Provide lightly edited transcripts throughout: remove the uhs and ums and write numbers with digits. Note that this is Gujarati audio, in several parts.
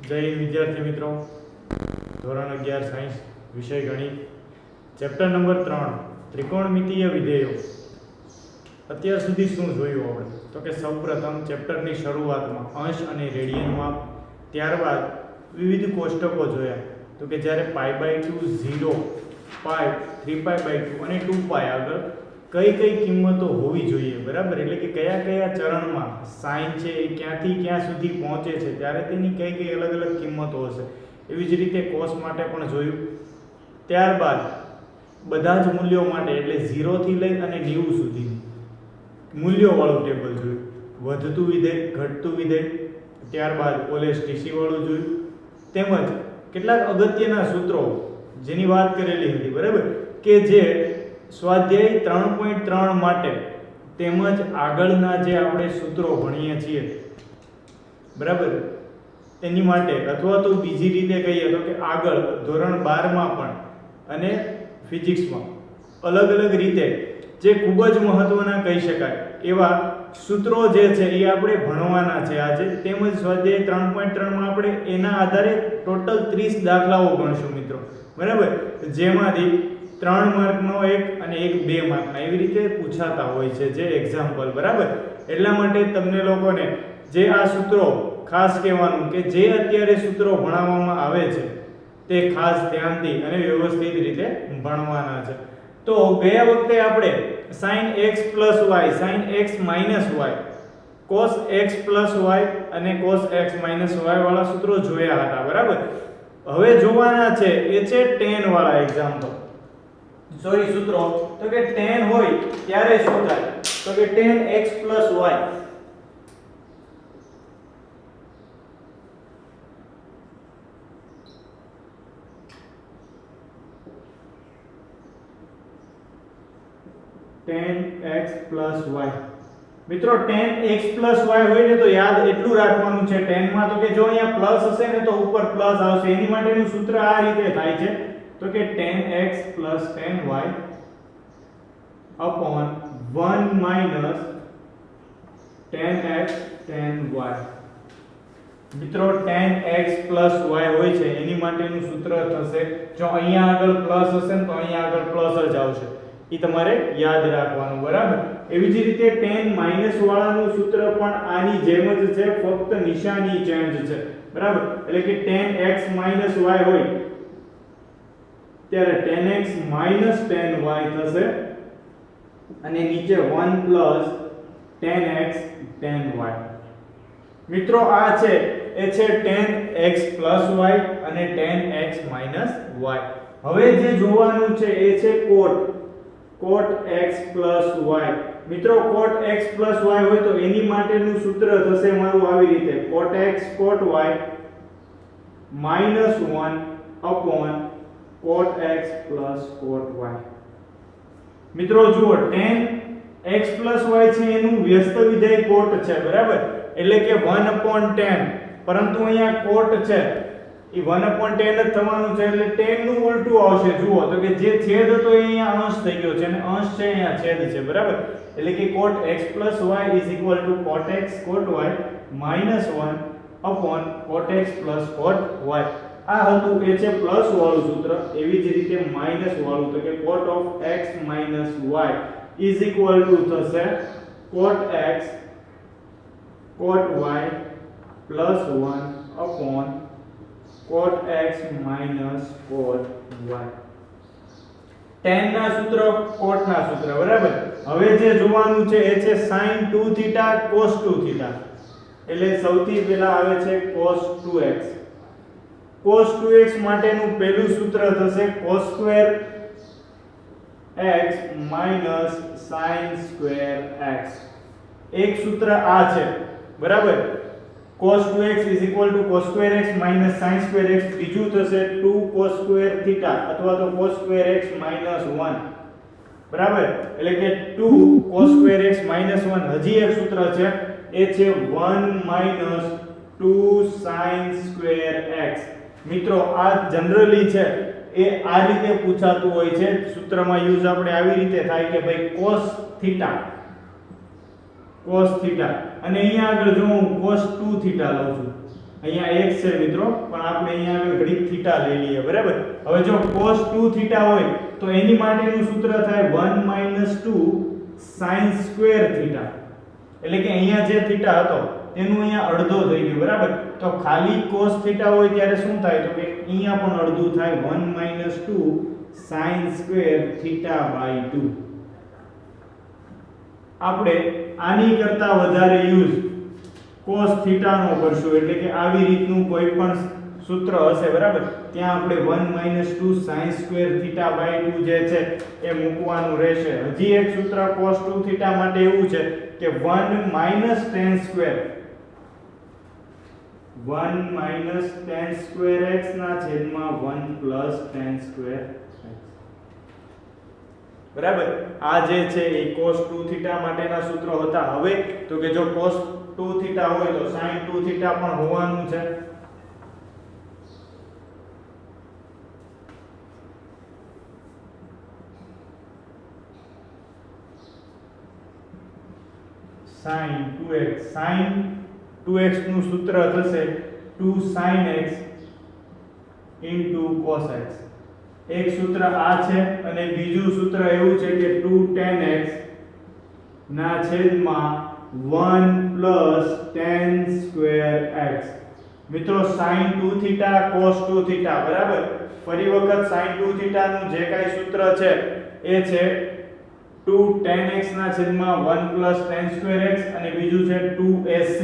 જય હિન્દ વિદ્યાર્થી મિત્રો, ધોરણ 11 સાયન્સ, વિષય ગણિત, ચેપ્ટર નંબર 3 ત્રિકોણમિતીય વિધેયો. અત્યાર સુધી શું જોયું આપણે? તો કે સૌપ્રથમ ચેપ્ટરની શરૂઆતમાં અંશ અને રેડિયન માપ, ત્યારબાદ વિવિધ કોષ્ટકો જોયા. તો કે જ્યારે π/2, 0, π, 3π/2 અને 2π આગળ કઈ કઈ કિંમતો હોવી જોઈએ, બરાબર? એટલે કે કયા કયા ચરણમાં સાઇન છે એ ક્યાંથી ક્યાં સુધી પહોંચે છે, ત્યારે તેની કઈ કઈ અલગ અલગ કિંમતો હશે. એવી જ રીતે કોસ માટે પણ જોયું. ત્યારબાદ બધા જ મૂલ્યો માટે એટલે 0 થી લઈ અને 90 સુધી મૂલ્યોવાળું ટેબલ જોયું. વધતું વિધેય, ઘટતું વિધેય, ત્યારબાદ OLS-TC વાળું જોયું. તેમજ કેટલાક અગત્યના સૂત્રો જેની વાત કરેલી હતી, બરાબર, કે જે સ્વાધ્યાય 3.3 માટે તેમજ આગળના જે આપણે સૂત્રો ભણીએ છીએ, બરાબર, એની માટે, અથવા તો બીજી રીતે કહીએ તો કે આગળ ધોરણ 12 માં પણ અને ફિઝિક્સમાં અલગ અલગ રીતે જે ખૂબ જ મહત્વના કહી શકાય એવા સૂત્રો જે છે એ આપણે ભણવાના છે આજે. તેમજ સ્વાધ્યાય 3.3 માં આપણે એના આધારે ટોટલ 30 દાખલાઓ ગણશું મિત્રો, બરાબર, જેમાંથી 3 માર્કનો એક અને એક 2 માર્કના એવી રીતે પૂછાતા હોય છે જે એક્ઝામ્પલ, બરાબર. એટલા માટે તમને લોકોને જે આ સૂત્રો ખાસ કહેવાનું કે જે અત્યારે સૂત્રો ભણાવવામાં આવે છે તે ખાસ ધ્યાનથી અને વ્યવસ્થિત રીતે ભણવાના છે. તો ગયા વખતે આપણે sin x + y, sin x - y, cos x + y અને cos x - y વાળા સૂત્રો જોયા હતા, બરાબર. હવે જોવાના છે એ છે tan વાળા એક્ઝામ્પલ. સોરી, સૂત્રો. તો કે tan હોય ત્યારે શું થાય? તો કે tan x + y tan x + y. મિત્રો tan x + y હોય ને તો યાદ એટલું રાખવાનું છે tan માં, તો કે જો અહીંયા પ્લસ હશે ને તો ઉપર પ્લસ આવશે. એની માટેનું સૂત્ર આ રીતે થાય છે, તો કે tan x + tan y upon 1 - tan x tan y. મિત્રો tan x + y હોય છે એની માટેનું સૂત્ર થશે, જો અહીંયા આગળ પ્લસ હશે ને તો અહીંયા આગળ પ્લસ જ આવશે. એ તમારે યાદ રાખવાનું, બરાબર. એવી જ રીતે tan માઈનસ વાળાનું સૂત્ર પણ આની જેમ જ છે, ફક્ત નિશાની ચેન્જ છે, બરાબર. એટલે કે tan x - y હોય ત્યારે tan x - tan y થશે અને નીચે 1 + tan x tan y. મિત્રો આ છે એ છે tan x + y અને tan x - y. હવે જે જોવાનું છે એ છે cot x + y. મિત્રો cot x + y હોય તો એની માટેનું સૂત્ર થશે મારું આવી રીતે, cot x cot y -1 upon cot x + cot y. મિત્રો જુઓ, tan x + y છે એનું વ્યસ્ત વિધેય cot છે, બરાબર. એટલે કે 1/10, પરંતુ અહીંયા cot છે એ 1/10 જ થવાનું છે, એટલે tan નું ઉલટું આવશે. જુઓ તો કે જે છેદ હતો એ અહીંયા અંશ થઈ ગયો છે અને અંશ છે અહીંયા છેદ છે, બરાબર. એટલે કે cot x + y = cot x cot y -1 upon cot x + cot y. આ હતું એ છે પ્લસ વાળું સૂત્ર. એવી જ રીતે માઈનસ વાળું, તો કે cot of x - y થશે cot x cot y +1 upon cot x - cot y. tan ના સૂત્ર, cot ના સૂત્ર, બરાબર. હવે જે જોવાનું છે એ છે sin 2θ cos 2θ. એટલે સૌથી પહેલા આવે છે cos 2x. cos 2x માટેનું પહેલું સૂત્ર થશે cos2 x - sin2x. એક સૂત્ર આ છે, બરાબર. cos 2x = cos2x - sin2x. બીજું થશે 2cos2θ અથવા તો cos2x - 1, બરાબર. એટલે કે 2cos2x - 1. હજી એક સૂત્ર છે એ છે 1 - 2sin2x. મિત્રો આ જનરલી છે એ આ રીતે પૂછાતું હોય છે. સૂત્રમાં યુઝ આપણે આવી રીતે થાય કે ભાઈ cos θ અને અહીંયા આગળ જો હું cos 2θ લઉં છું, અહીંયા x છે મિત્રો, પણ આપણે અહીંયા આગળ ઘડીક થીટા લઈ લઈએ, બરાબર. હવે જો cos 2 થીટા હોય તો એની માટેનું સૂત્ર થાય 1 - 2 sin સ્ક્વેર થીટા. એટલે કે અહીંયા જે થીટા હતો એનું અહીંયા અડધો થઈ ગયું, બરાબર. તો ખાલી cos થીટા હોય ત્યારે શું થાય તો કે અહીંયા પણ અડધું થાય 1 - 2 sin સ્ક્વેર થીટા બાય 2. આપણે આની કરતા વધારે યુઝ cos થીટા નો કરશું, એટલે કે આવી રીતનું કોઈ પણ સૂત્ર હશે, બરાબર, ત્યાં આપણે 1 - 2 sin સ્ક્વેર થીટા બાય 2 જે છે એ મૂકવાનું રહેશે. હજી એક સૂત્ર cos 2 થીટા માટે એવું છે કે 1 - tan square 1 - tan square x ના છેદમાં 1 + tan સ્ક્વેર x, બરાબર. આ જે છે એ cos 2 થીટા માટેના સૂત્રો હતા. હવે તો કે જો cos 2 થીટા હોય તો sin 2 થીટા પણ હોવાનું છે. sin 2x નું સૂત્ર થશે 2 sin x * cos x. એક સૂત્ર આ છે અને બીજું સૂત્ર એવું છે કે 2 tan x ના છેદમાં 1 + tan સ્ક્વેર x. મિત્રો sin 2 થીટા cos 2 થીટા, બરાબર. ફરી વખત sin 2 થીટા નું જે કાઈ સૂત્ર છે એ છે 2 tan x ના છેદમાં 1 + tan સ્ક્વેર x અને બીજું છે 2sc.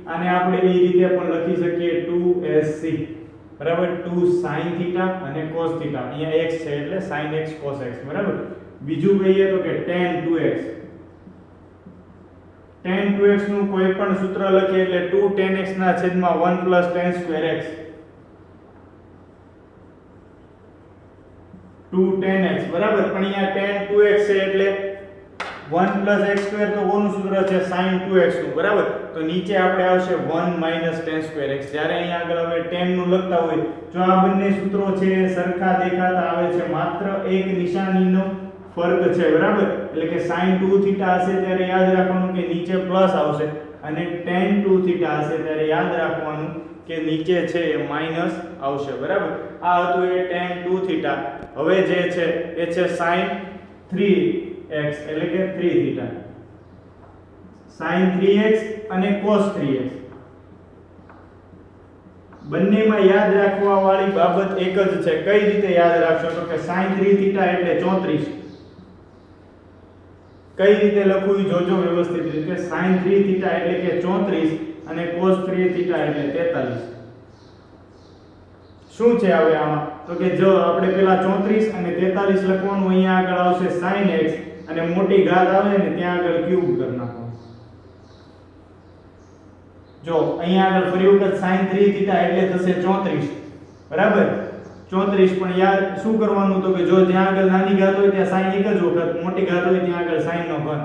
આને આપણે એ રીતે પણ લખી શકીએ 2sc, બરાબર. 2 sin થીટા અને cos થીટા, અહીંયા x છે એટલે sin x cos x, બરાબર. બીજું કહીએ તો કે tan 2x. tan 2x નું કોઈ પણ સૂત્ર લખીએ એટલે 2 tan x ના છેદમાં 1 + tan square x. 2 tan x, બરાબર. પણ અહીંયા tan 2x છે એટલે 1 + x² તો કોનું સૂત્ર છે sin 2x નું, બરાબર. તો નીચે આપણે આવશે 1 - tan સ્ક્વેર x. જ્યારે અહીંયા આગળ હવે tan નું લખતા હોય, જો આ બંને સૂત્રો છે સરખા દેખાતા આવે છે, માત્ર એક નિશાનીનો ફરક છે, બરાબર. એટલે કે sin 2 થીટા હશે ત્યારે યાદ રાખવાનું કે નીચે પ્લસ આવશે અને tan 2 થીટા હશે ત્યારે યાદ રાખવાનું કે નીચે છે એ માઈનસ આવશે, બરાબર. આ હતું એ tan 2 થીટા. હવે જે છે એ છે sin 3x એટલે કે 3 થીટા. sin 3x અને cos 3x બંનેમાં યાદ રાખવા વાળી બાબત એક જ છે. કઈ રીતે યાદ રાખશો તો કે sin 3 થીટા એટલે 34. કઈ રીતે લખવું એ જોજો વ્યવસ્થિત રીતે. sin 3 થીટા એટલે કે 34 અને cos 3 થીટા એટલે 43. શું છે હવે આમાં તો કે જો આપણે પેલા 34 અને 43 લખવાનું, અહીંયા આગળ આવશે sin x અને મોટી ઘાત આવે ને ત્યાં આગળ ક્યુબ કરી નાખો. જો અહીંયા આગળ ફરી વખત sin 3 થીટા એટલે થશે 34, બરાબર. 34 પણ યાદ શું કરવાનું તો કે જો જ્યાં આગળ નાની ઘાત હોય ત્યાં sin એક જ વખત, મોટી ઘાત હોય ત્યાં આગળ sin નો ઘન.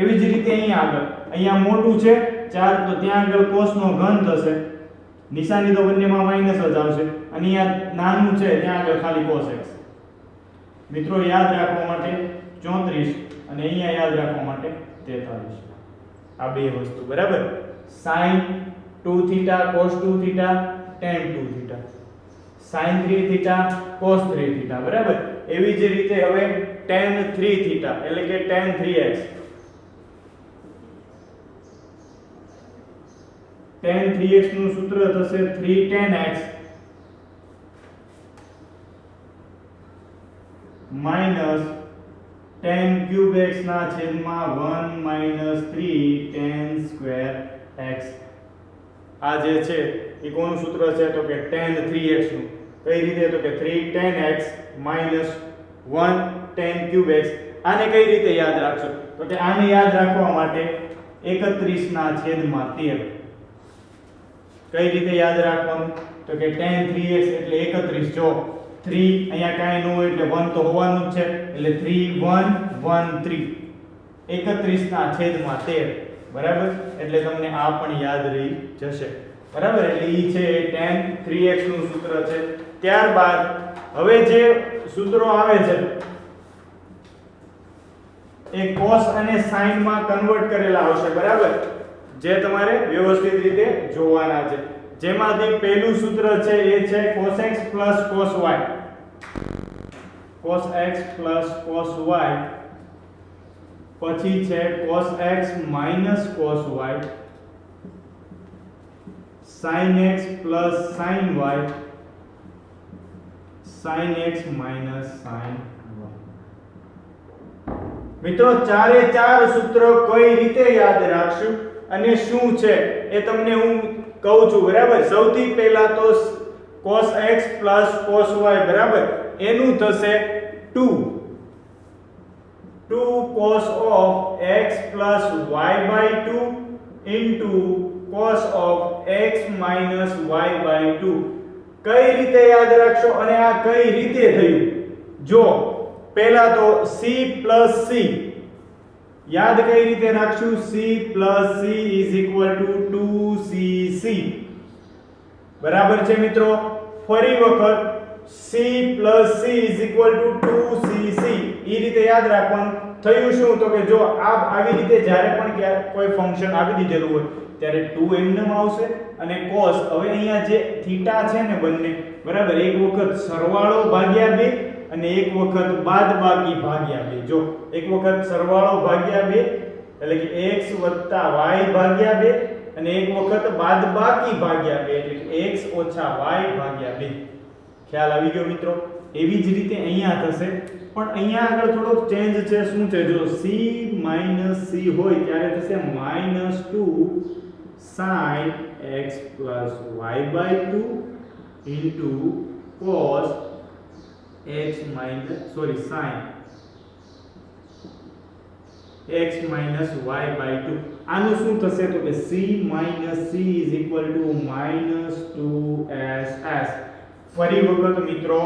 એવી જ રીતે અહીંયા મોટું છે 4 તો ત્યાં આગળ cos નો ઘન થશે. નિશાની તો બંનેમાં માઈનસ જ આવશે અને અહીંયા નાનું છે ત્યાં આગળ ખાલી cos x. મિત્રો યાદ રાખવા માટે 34 અને અહીંયા યાદ રાખવા માટે 43. આ બે વસ્તુ, બરાબર. sin 2 theta cos 2 theta tan 2 theta, sin 3 theta cos 3 theta, બરાબર. એવી જ રીતે હવે tan 3 થીટા એટલે કે tan 3x. tan 3x નું સૂત્ર થશે 3 tan x minus tan cube x ના છેદમાં 1 - 3 tan સ્ક્વેર x. આ જે છે એ કોનું સૂત્ર છે તો કે tan 3x નું. કઈ રીતે તો કે 3 tan x minus 1 tan cube x. આને કઈ રીતે યાદ રાખશો તો કે આને યાદ રાખવા માટે 31 ના છેદમાં 13. કઈ રીતે યાદ રાખવાનું તો કે tan 3x એટલે 31. જો 3 અહીંયા કાંઈ ન હોય એટલે 1 તો હોવાનું જ છે એટલે 3 1 1 3 31 ના છેદમાં 13, બરાબર. એટલે તમને આ પણ યાદ રહી જશે, બરાબર. એટલે ઈ છે tan 3x નું સૂત્ર છે. ત્યારબાદ હવે જે સૂત્રો આવે છે એ cos અને sin માં કન્વર્ટ કરેલા આવશે, બરાબર. જે તમારે વ્યવસ્થિત રીતે જોવાના છે. જેમાંથી પહેલું સૂત્ર છે એ છે cos x cos y, cos x cos y, પછી છે cos x cos y, sin x sin y, sin x sin y. મિત્રો ચારે ચાર સૂત્રો કઈ રીતે યાદ રાખશું અને શું છે એ તમને હું કહું છું, બરાબર. સૌથી પહેલા તો cos x cos y, બરાબર, એનું થશે 2 cos of x y by 2 into cos of x minus y by 2. કઈ રીતે યાદ રાખશો અને આ કઈ રીતે થયું? જો પહેલા તો c plus c યાદ કઈ રીતે રાખશું? c plus c is equal to 2cc, બરાબર છે મિત્રો. ફરી વખત c plus c is equal to 2cc એ રીતે યાદ રાખવાનું. થયું શું? તો કે જો આવી રીતે જ્યારે પણ કોઈ ફંક્શન આપી દીધેલું હોય ત્યારે 2 એમનેમ આવશે અને cos, હવે અહીંયા જે થીટા છે ને બંને, બરાબર, એક વખત સરવાળો ભાગ્યા 2 અને એક વખત બાદબાકી ભાગ્યા 2. જો એક વખત સરવાળો ભાગ્યા 2 એટલે કે x y ભાગ્યા 2 અને એક વખત બાદબાકી ભાગ્યા 2 એટલે કે x y ભાગ્યા 2. ખ્યાલ આવી ગયો મિત્રો? એવી જ રીતે અહીંયા થશે, પણ અહીંયા આગળ થોડો ચેન્જ છે. શું છે? જો c c હોય ત્યારે થશે -2 sin x y by 2 into cos x minus sin x minus y by 2. આનું શું થશે? તો કે c c is equal to -2ss. ફરી વખત મિત્રો,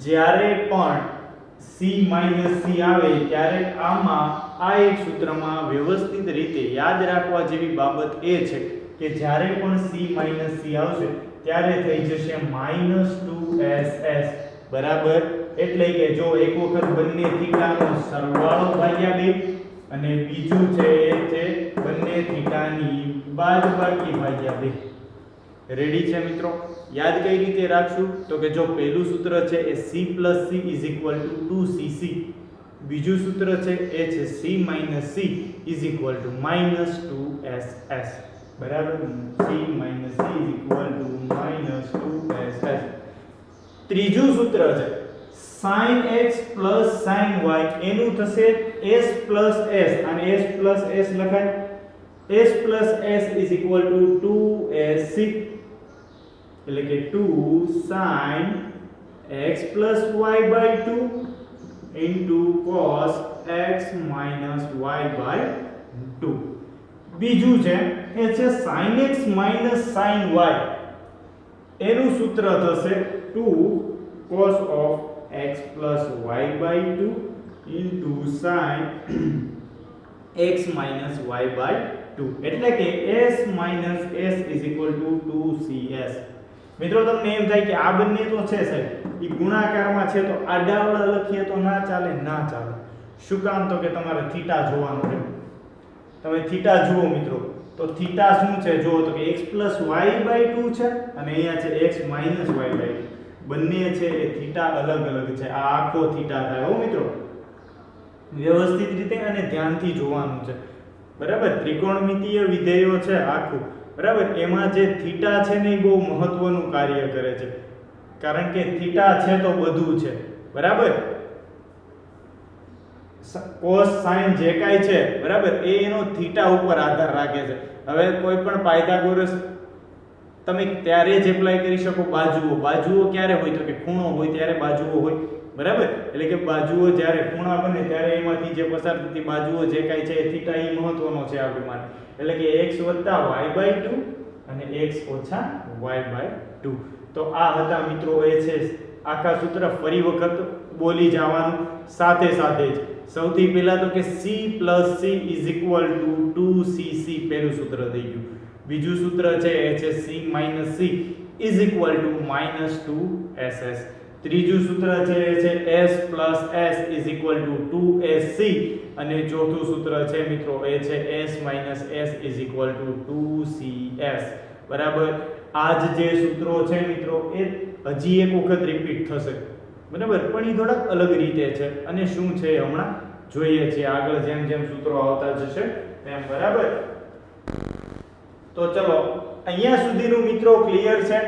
જ્યારે પણ c c આવે ત્યારે આમાં આ એક સૂત્રમાં વ્યવસ્થિત રીતે યાદ રાખવા જેવી બાબત એ છે કે જ્યારે પણ c c આવશે ત્યારે થઈ જશે -2ss, બરાબર. એટલે કે જો એક વખત બંને થીટાનો સરવાળો ભાગ્યા 2 અને બીજું છે એ છે બંને થીટાની બાદબાકી ભાગ્યા 2. રેડી છે મિત્રો? યાદ કઈ રીતે રાખશું? તો કે જો પહેલું સૂત્ર છે એ c plus c is equal to 2cc, બીજું સૂત્ર છે એ છે c minus c is equal to -2ss, બરાબર. c minus c is equal to -2ss. ત્રીજું સૂત્ર છે sin x plus sin y, એનું થશે s plus s અને s plus s લખાય. s plus s is equal to 2sc એટલે કે 2 sin x plus y by 2 into cos x minus y by 2. બીજું છે એ છે sin x minus sin y, એનું સૂત્ર થશે 2 cos of x plus y by 2 into sin x minus y by 2 એટલે કે s minus s is equal to 2cs. મિત્રો તમને એમ થાય કે આ બંને તો છે સાહેબ, એ ગુણાકારમાં છે તો આડાવડા લખીએ તો ના ચાલે? ના ચાલે. શું કામ? તો કે તમારે થીટા જોવાનું છે. તમે થીટા જુઓ મિત્રો, તો થીટા શું છે? જુઓ તો કે x plus y by 2 છે અને અહીંયા છે x minus y by 2. બંને છે એ થીટા અલગ અલગ છે. આ આખો થીટા થાય હો મિત્રો. વ્યવસ્થિત રીતે અને ધ્યાનથી જોવાનું છે, બરાબર. ત્રિકોણમિતીય વિધેયો છે આખું, બરાબર. એમાં જે થીટા છે ને એ બહુ મહત્વનું કાર્ય કરે છે, કારણ કે થીટા છે તો બધું છે, બરાબર. cos sin જે કાંઈ છે, બરાબર, એ એનો થીટા ઉપર આધાર રાખે છે. હવે કોઈ પણ પાયથાગોરસ તમે ત્યારે જ એપ્લાય કરી શકો. બાજુઓ ક્યારે હોય? તો કે ખૂણો હોય ત્યારે બાજુઓ હોય, બરાબર. એટલે કે બાજુઓ જ્યારે ખૂણા બને ત્યારે એમાંથી જે પસાર થતી બાજુઓ જે કાંઈ છે એ થીટા એ મહત્વનો છે આપણી માટે. એટલે કે x y by 2 અને x ઓછા y by 2. તો આ હતા મિત્રો એ છે આખા સૂત્ર. ફરી વખત બોલી જવાનું સાથે સાથે જ. સૌથી પહેલા તો કે c plus c is equal to 2cc પહેલું સૂત્ર થઈ ગયું. બીજું સૂત્ર છે એ છે c minus c is equal to -2ss. ત્રીજું સૂત્ર છે એ છે s plus s is equal to 2sc અને ચોથું સૂત્ર છે મિત્રો એ છે s minus s is equal to 2cs. બરાબર. આ જે સૂત્રો છે મિત્રો એ હજી એક વખત રિપીટ થશે, બરાબર, પણ એ થોડાક અલગ રીતે છે અને શું છે એ હમણાં જોઈએ છીએ આગળ જેમ જેમ સૂત્રો આવતા જશે તેમ, બરાબર. તો ચલો અહીંયા સુધીનું મિત્રો ક્લિયર છે.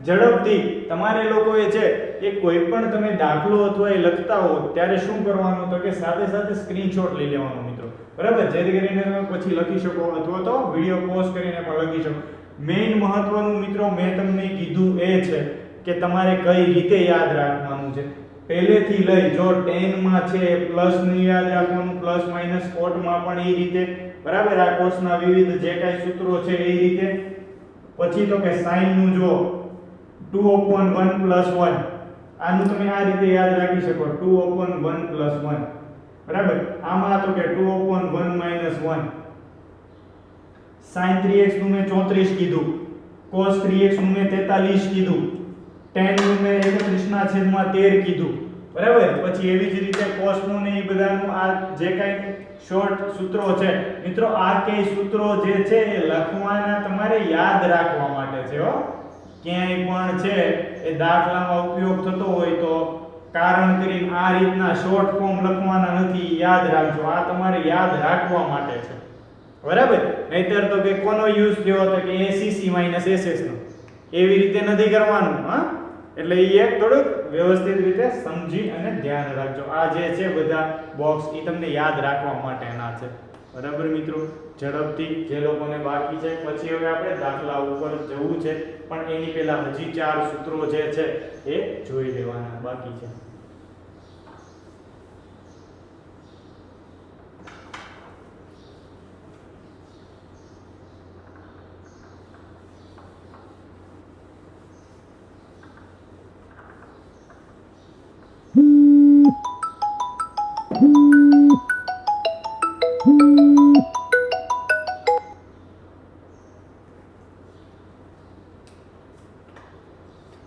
ઝડપથી તમારે લોકોએ છે એ કોઈ પણ તમે દાખલો અથવા એ લખતા હો ત્યારે શું કરવાનું તો કે સાથે સાથે સ્ક્રીનશોટ લઈ લેવાનો મિત્રો, બરાબર, જેથી કરીને તમે પછી લખી શકો અથવા તો વિડિયો પોઝ કરીને પણ લખી શકો. મેઈન મહત્વનું મિત્રો મેં તમને કીધું એ છે કે તમારે કઈ રીતે યાદ રાખવાનું છે. પહેલેથી લઈ જો 10 માં છે પ્લસ ને યાદ રાખવાનું, પ્લસ માઈનસ કોટમાં પણ એ રીતે, બરાબર, આ કોસના વિવિધ જે કાંઈ સૂત્રો છે એ રીતે. પછી તો કે સાઈન નું જો 2/1 + 1, આનું તમે આ રીતે યાદ રાખી શકો 2/1 + 1, બરાબર. આમાં તો કે 2/1 - 1. sin 3x નું મેં 34 કીધું, cos 3x નું મેં 43 કીધું, tan નું મેં 31/13 કીધું, બરાબર. પછી એવી જ રીતે cos નું ને એ બધાનું આ જે કાંઈ શોર્ટ સૂત્રો છે મિત્રો, આ કે સૂત્રો જે છે એ લખવાના તમારે યાદ રાખવા માટે છે હો. ક્યાંય પણ છે એ દાખલામાં ઉપયોગ થતો હોય તો કારણ કરીને આ રીતના શોર્ટ ફોર્મ લખવાના નથી, યાદ રાખજો. આ તમારે યાદ રાખવા માટે છે, બરાબર. નહીતર તો કે કોનો યુઝ થયો તો કે acc - ss નો, એવી રીતે નથી કરવાનું. હા, એટલે એ એક થોડુંક વ્યવસ્થિત રીતે સમજી અને ધ્યાન રાખજો. આ જે છે બધા બોક્સ એ તમને યાદ રાખવા માટેના છે, બરાબર મિત્રો. ઝડપથી જે લોકોને બાકી છે, પછી હવે આપણે દાખલા ઉપર જવું છે, પણ એની પહેલા હજી 4 સૂત્રો જે છે એ જોઈ લેવાના બાકી છે.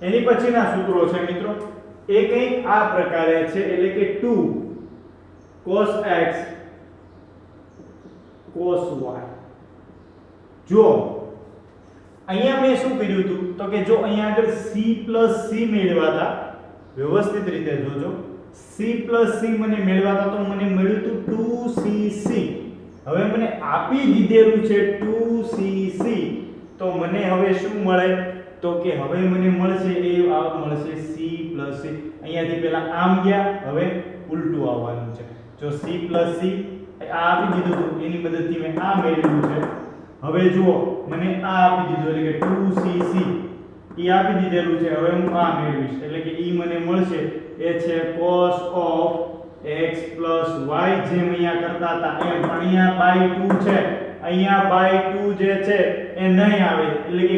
એની પછીના સૂત્રો છે મિત્રો એ કંઈક આ પ્રકારે છે, એટલે કે 2 cos x cos y. જો અહીંયા મેં શું કર્યું હતું તો કે જો અહીંયા આગળ c + c મેળવાતા, વ્યવસ્થિત રીતે જોજો, c + c મને મેળવાતા તો મને મળ્યું હતું 2cc. હવે મને આપી દીધેલું છે 2cc, તો મને હવે શું મળે તો કે હવે મને મળશે એ મળશે c + c. અહીંયાથી પહેલા આમ ગયા, હવે ઉલટું આવવાનું છે. જો c + c આ આપી દીધું હતું એની મદદથી મેં આ મેળવ્યું છે. હવે જુઓ મને આ આપી દીધું એટલે કે 2cc એ આપી દીધેલું છે. હવે હું આ મેળવીશ એટલે કે ઈ મને મળશે એ છે cos of x + y, જેમ અહીંયા કરતા હતા એમ, પણ અહીંયા /2 છે, અહીંયા /2 જે છે એ નહીં આવે, એટલે કે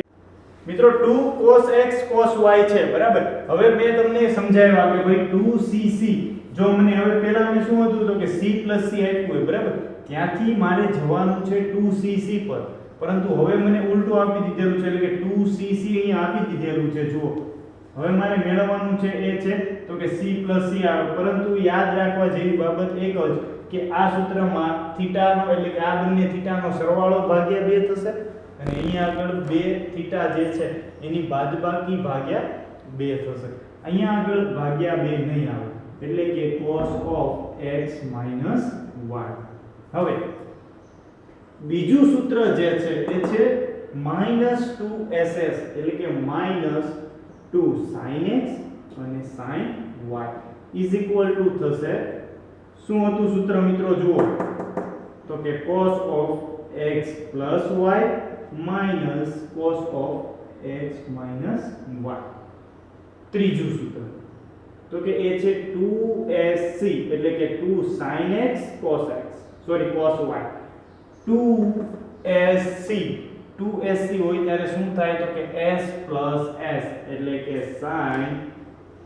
મિત્રો 2 cos x cos y છે, બરાબર. હવે મેં તમને સમજાવ્યા કે ભાઈ 2cc, જો મને હવે પહેલા મેં શું હતું તો કે c + c આપ્યું હોય, બરાબર, ત્યાંથી મારે જવાનું છે 2cc પર, પરંતુ હવે મને ઉલટું આપી દીધેલું છે એટલે કે 2cc અહીંયા આપી દીધેલું છે. જુઓ હવે મારે મેળવવાનું છે એ છે તો કે c + c આવે, પરંતુ યાદ રાખવા જેવી બાબત એક જ કે આ સૂત્રમાં થીટાનો એટલે કે આ બંને થીટાનો સરવાળો ભાગ્યા 2 થશે અને અહીંયા આગળ 2 થીટા જે છે એની બાદબાકી ભાગ્યા 2 થશે. અહીંયા આગળ ભાગ્યા 2 નહીં આવે, એટલે કે cos of x - y. હવે બીજું સૂત્ર જે છે એ છે -2ss, એટલે કે -2 sin x અને sin y = થશે શું હતું સૂત્ર મિત્રો જુઓ તો કે cos of x + y minus cos of x minus y. ત્રીજું સૂત્ર તો કે એ છે 2sc, એટલે કે 2 sin x cos y 2sc. 2sc હોય ત્યારે શું થાય તો કે s + s, એટલે કે sin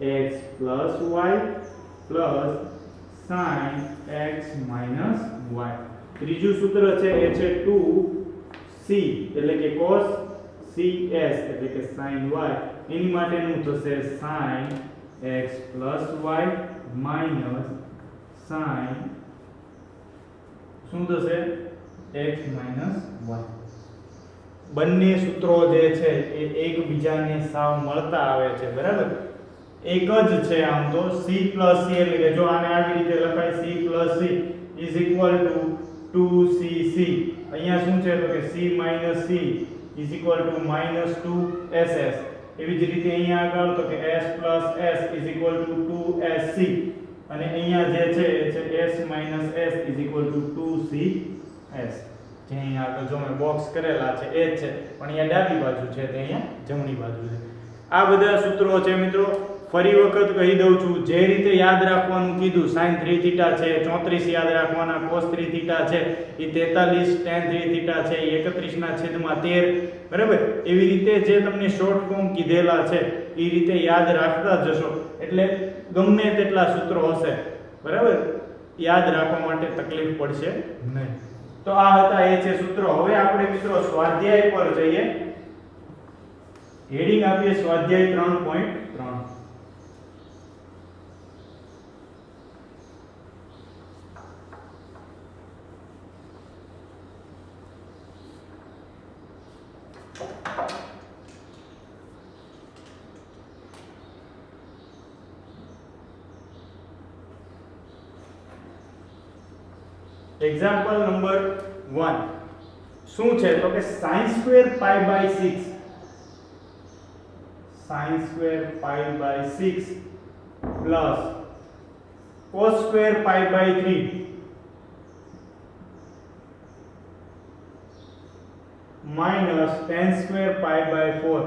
x + y plus sin x minus y. ત્રીજું સૂત્ર છે એ છે 2c, એટલે કે cos cs, એટલે કે sin y. એની માટેનું થશે sin x + y minus sin શું થશે x minus y. બંને સૂત્રો જે છે એ એકબીજાને સાવ મળતા આવે છે, બરાબર? એક જ છે આમ તો c + c એટલે કે જો આને આવી રીતે લખાય c + c = 2cc. અહીંયા શું છે તો કે c - c = -2ss. એવી જ રીતે અહીંયા આગળ તો કે s + s = 2sc અને અહીંયા જે છે એ છે s - s = 2cs. જે અહીંયા આગળ જો મેં બોક્સ કરેલા છે એ જ છે, પણ અહીંયા ડાબી બાજુ છે તે અહીંયા જમણી બાજુ છે. આ બધા સૂત્રો છે મિત્રો. ફરી વખત કહી દઉં છું, જે રીતે યાદ રાખવાનું કીધું sin 3θ છે, 34 યાદ રાખવાના, cos 3θ છે એ 43, tan 3θ છે એ 31/13, બરાબર? એવી રીતે જે તમને શોર્ટ ફોર્મ કીધેલા છે એ રીતે યાદ રાખતા જશો એટલે ગમે તેટલા સૂત્રો હશે, બરાબર, યાદ રાખવા માટે તકલીફ પડશે નહીં. તો આ હતા એ છે સૂત્રો. હવે આપણે મિત્રો સ્વાધ્યાય પર જઈએ. હેડિંગ આપીએ સ્વાધ્યાય 3.3. એક્ઝામ્પલ નંબર 1 શું છે તો કે sin² π/6 plus cos² π/3 minus tan² π/4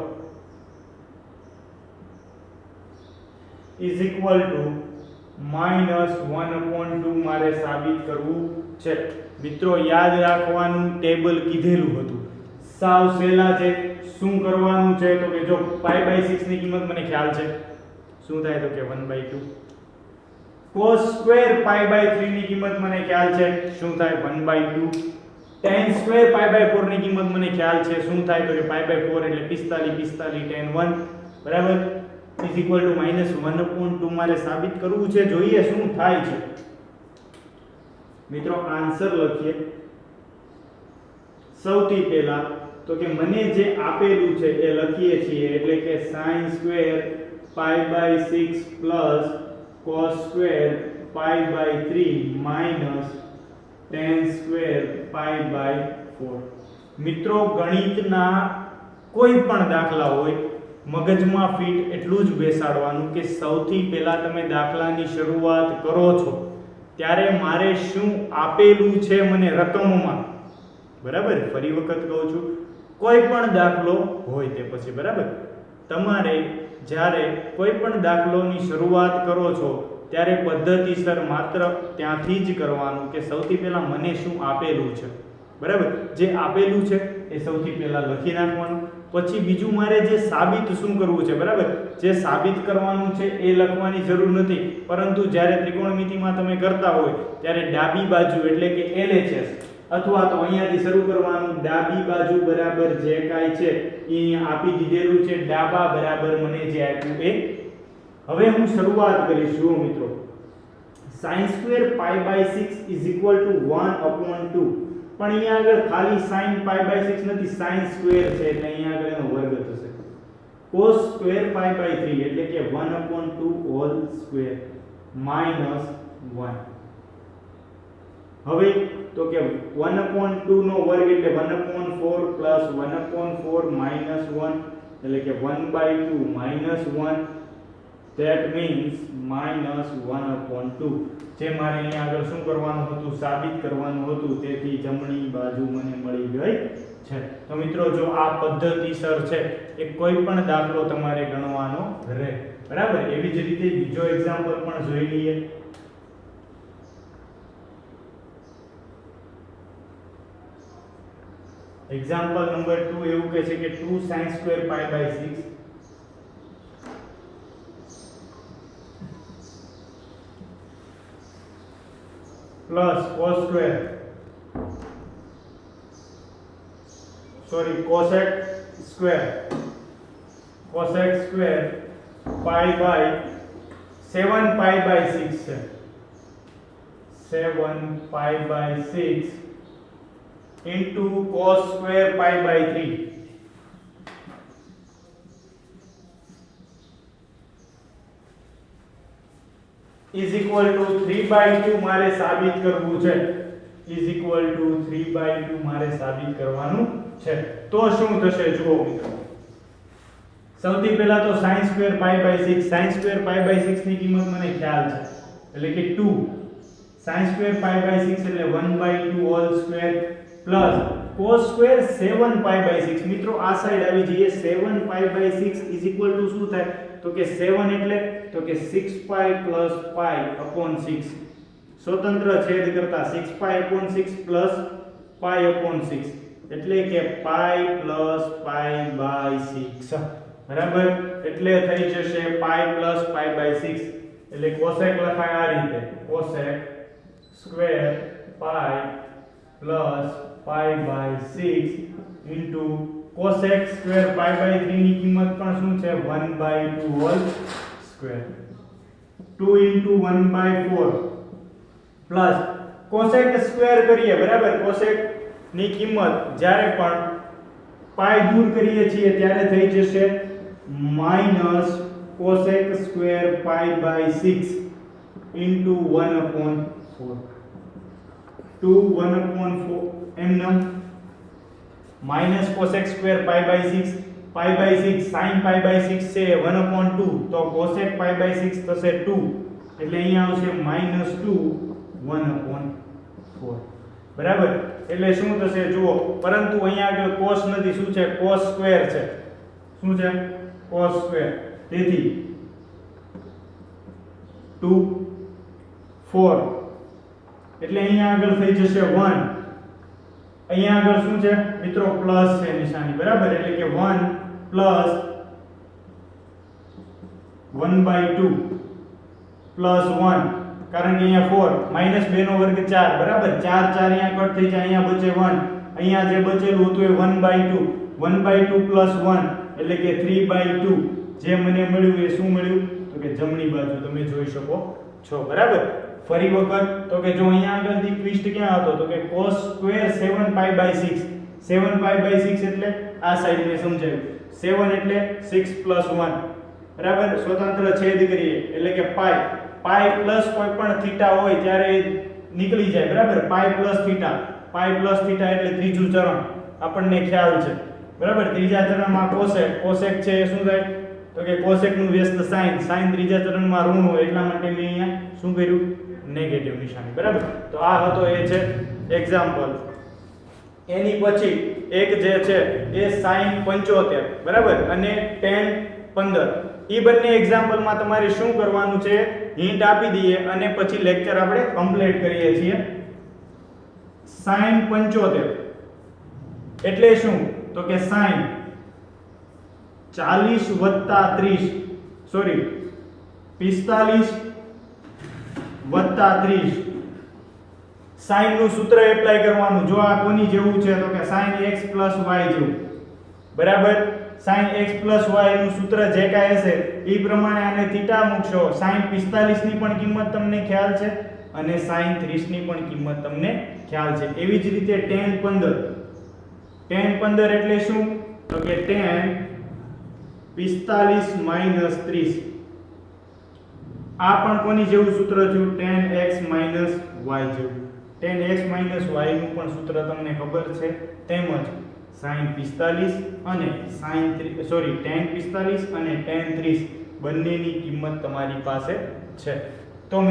is equal to -1/2 મારે સાબિત કરવું છે. મિત્રો યાદ રાખવાનું ટેબલ કીધેલું હતું, સાવ સહેલા છે. શું કરવાનું છે તો કે જો π/6 ની કિંમત મને ખ્યાલ છે, શું થાય તો કે 1/2. cos² π/3 ની કિંમત મને ખ્યાલ છે, શું થાય 1/2. tan² π/4 ની કિંમત મને ખ્યાલ છે, શું થાય તો કે π/4 એટલે 45 tan 1, બરાબર, is equal to -1/2 મારે સાબિત કરવું છે. જોઈએ શું થાય છે. મિત્રો આન્સર લખીએ. સૌથી પહેલા તો કે મને જે આપેલું છે એ લખીએ છીએ, એટલે કે sin² π/6 plus cos² π/3 minus tan² π/4. મિત્રો ગણિતના કોઈ પણ દાખલા હોય મગજમાં ફિટ એટલું જ બેસાડવાનું કે સૌથી પહેલા તમે દાખલાની શરૂઆત કરો છો ત્યારે મારે શું આપેલું છે મને રકમમાં, બરાબર? ફરી વખત કહું છું, કોઈ પણ દાખલો હોય તે પછી, બરાબર, તમારે જ્યારે કોઈ પણ દાખલોની શરૂઆત કરો છો ત્યારે પદ્ધતિસર માત્ર ત્યાંથી જ કરવાનું કે સૌથી પહેલા મને શું આપેલું છે, બરાબર? જે આપેલું છે એ સૌથી પહેલા લખી નાખવાનું. પછી બીજું મારે જે સાબિત શું કરવું છે, બરાબર, જે સાબિત કરવાનું છે એ લખવાની જરૂર નથી, પરંતુ જ્યારે ત્રિકોણમિતિમાં તમે કરતા હોય ત્યારે ડાબી બાજુ એટલે કે LHS અથવા તો અહીંયાથી શરૂ કરવાનું, ડાબી બાજુ બરાબર જે કાંઈ છે એ અહીંયા આપી દીધેલું છે, ડાબા બરાબર મને જે આપ્યું એ. હવે હું શરૂઆત કરીશ. જુઓ મિત્રો, sin² π/6 is equal to 1/2. પણ અહીંયા આગળ ખાલી sin π/6 નથી, sin² છે એટલે અહીંયા આગળ એનો વર્ગ થશે. cos² π/3 એટલે કે 1/2 હોલ સ્ક્વેર minus 1. હવે તો કે 1/2 નો વર્ગ એટલે 1/4 plus 1/4 minus 1 એટલે કે 1/2 minus 1. that means -1/2. જે મારે અહીંયા આગળ શું કરવાનું હતું, સાબિત કરવાનું હતું, તેથી જમણી બાજુ મને મળી ગઈ છે. તો મિત્રો જો આ પદ્ધતિસર છે એ કોઈ પણ દાખલો તમારે ગણવાનો રહે, બરાબર? એવી જ રીતે બીજો એક્ઝામ્પલ પણ જોઈ લઈએ. એક્ઝામ્પલ નંબર 2 એવું કહે છે કે 2 sin² π/6 plus cos² π/7 π/6 છે. 7 π/6 into cos square pi by 3 is equal to 3/2 મારે સાબિત કરવું છે is equal to 3/2 મારે સાબિત કરવાનું છે તો શું થશે જુઓ મિત્રો સૌથી પહેલા તો sin square pi by 6 sin square pi by 6 ની કિંમત મને ખ્યાલ છે એટલે કે 2 sin square pi by 6 એટલે 1/2 whole square plus cos square 7 pi by 6 મિત્રો આ સાઈડ આવી જઈએ 7 pi by 6 is equal to શું થાય તો કે 7 એટલે તો કે 6 pi plus pi upon 6 સ્વતંત્ર છેદ કરતા 6 pi upon 6 plus pi upon 6 એટલે કે pi plus pi by 6 બરાબર એટલે થઈ જશે pi plus pi by 6 એટલે cosec લખાય આ રીતે cosec square pi plus pi by 6 into cosec square pi by 3 ની કિંમત પણ શું છે 1/2 whole square 2 into 1/4 plus cosec square કરીએ બરાબર cosec ની કિંમત જ્યારે પણ પાઈ દૂર કરીએ છીએ ત્યારે થઈ જશે minus cosec square pi by 6 into 1/4 2 1/4 એમනම් minus cosec square pi by 6 sin pi by 6 છે 1/2 તો cosec pi by 6 થશે 2 એટલે અહીંયા આવશે -2 1/4 બરાબર એટલે શું થશે જુઓ પરંતુ અહીંયા આગળ cos નથી શું છે cos સ્ક્વેર છે શું છે cos સ્ક્વેર તેથી 2 4 એટલે અહીંયા આગળ થઈ જશે 1 અહીંયા આગળ શું છે મિત્રો પ્લસ છે નિશાની બરાબર એટલે કે 1 પ્લસ 1/2 પ્લસ 1 કારણ કે અહીંયા 4 માઈનસ 2 નો વર્ગ 4 બરાબર 4 અહીંયા કટ થઈ જાય અહીંયા બચે 1 અહીંયા જે બચેલું હતું એ 1/2 1/2 પ્લસ 1 એટલે કે 3/2 જે મને મળ્યું એ શું મળ્યું તો કે જમણી બાજુ તમે જોઈ શકો છો બરાબર ફરી વખત તો કે જો અહીંયા આગળથી ટ્વિસ્ટ ક્યાં હતો તો કે cos square 7 pi by 6 7 pi by 6 એટલે આ સાઈડ મેં સમજાવ્યું 7 એટલે 6 plus 1 બરાબર સ્વતંત્ર છેદ કરીએ એટલે કે પાઈ પ્લસ કોઈ પણ થીટા હોય ત્યારે નીકળી જાય બરાબર પાઈ પ્લસ થીટા એટલે ત્રીજું ચરણ આપણને ખ્યાલ છે બરાબર ત્રીજા ચરણમાં કોસેક છે એ શું થાય તો કે કોસેક નું વ્યસ્ત સાઈન ત્રીજા ચરણમાં ઋણ હોય એટલા માટે મેં અહીંયા શું કર્યું નેગેટિવ નિશાની બરાબર તો આ હતો એ છે એક્ઝામ્પલ એની પછી એક જે છે એ sin 75 બરાબર અને tan 15 ઈ બંને એક્ઝામ્પલમાં તમારે શું કરવાનું છે હિન્ટ આપી દઈએ અને પછી લેક્ચર આપણે કમ્પ્લીટ કરીએ છીએ sin 75 એટલે શું તો કે sin 40 વત્તા 30 સોરી 45 વત્તા 30 sin નું સૂત્ર એપ્લાય કરવાનું જો આ કોની જેવું છે તો કે sin x y જેવું બરાબર sin x y નું સૂત્ર જે કાંઈ હશે એ પ્રમાણે આને થીટા મૂકશો sin 45 ની પણ કિંમત તમને ખ્યાલ છે અને sin 30 ની પણ કિંમત તમને ખ્યાલ છે એવી જ રીતે tan 15 એટલે શું તો કે tan 45 માઈનસ 30 આ પણ કોની જેવું સૂત્ર થયું tan x y જેવું tan x y નું પણ સૂત્ર તમને ખબર છે તેમજ sin 45 અને tan 45 અને tan 30 બંનેની કિંમત તમારી પાસે છે તો